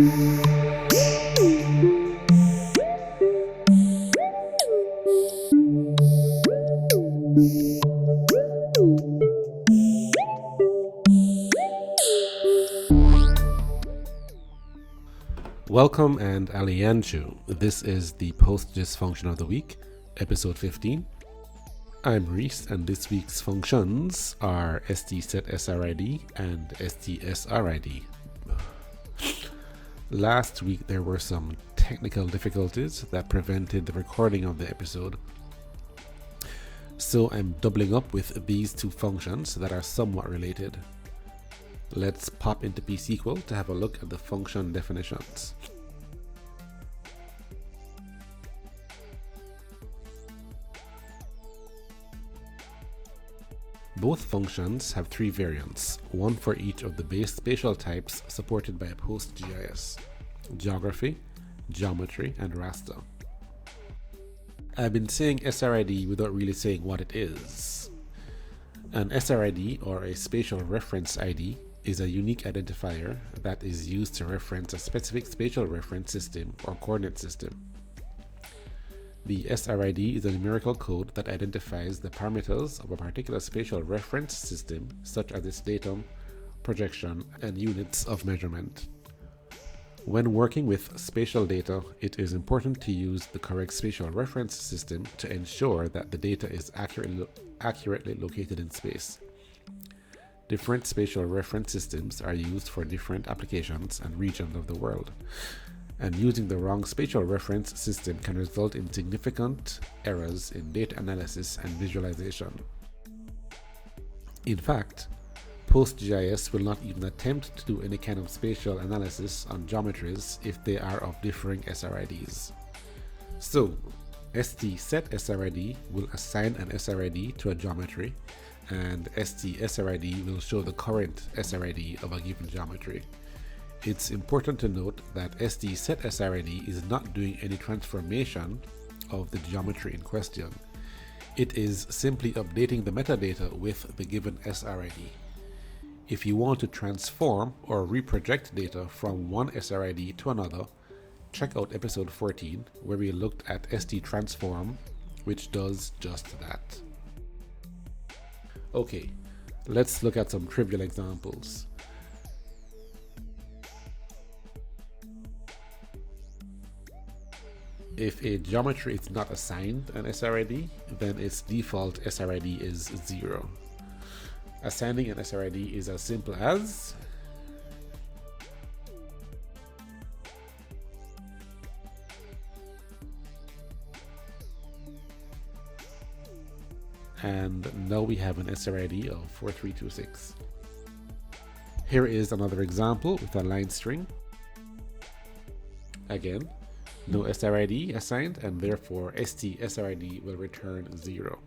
Welcome and Alianchu. This is the PostGIS Function of the Week, episode 15. I'm Reese, and this week's functions are STSetSRID and STSRID. Last week there were some technical difficulties that prevented the recording of the episode, so I'm doubling up with these two functions that are somewhat related. Let's pop into pSQL to have a look at the function definitions. Both functions have three variants, one for each of the base spatial types supported by PostGIS: geography, geometry, and raster. I've been saying SRID without really saying what it is. An SRID, or a Spatial Reference ID, is a unique identifier that is used to reference a specific spatial reference system or coordinate system. The SRID is a numerical code that identifies the parameters of a particular spatial reference system, such as its datum, projection, and units of measurement. When working with spatial data, it is important to use the correct spatial reference system to ensure that the data is accurately located in space. Different spatial reference systems are used for different applications and regions of the world, and using the wrong spatial reference system can result in significant errors in data analysis and visualization. In fact, PostGIS will not even attempt to do any kind of spatial analysis on geometries if they are of differing SRIDs. So, STSetSRID will assign an SRID to a geometry, and STSRID will show the current SRID of a given geometry. It's important to note that STSetSRID is not doing any transformation of the geometry in question. It is simply updating the metadata with the given SRID. If you want to transform or reproject data from one SRID to another, check out episode 14, where we looked at STTransform, which does just that. Okay, let's look at some trivial examples. If a geometry is not assigned an SRID, then its default SRID is 0. Assigning an SRID is as simple as and now we have an SRID of 4326. Here is another example with a line string. Again, no SRID assigned, and therefore STSRID will return 0.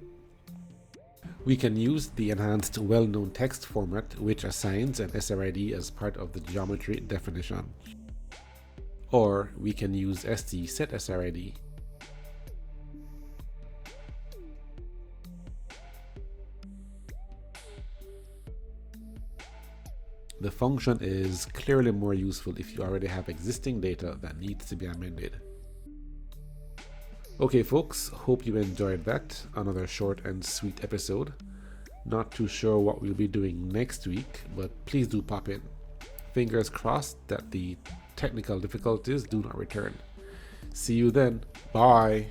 We can use the enhanced well-known text format, which assigns an SRID as part of the geometry definition. Or we can use STSetSRID. The function is clearly more useful if you already have existing data that needs to be amended. Okay folks, hope you enjoyed that. Another short and sweet episode. Not too sure what we'll be doing next week, but please do pop in. Fingers crossed that the technical difficulties do not return. See you then. Bye.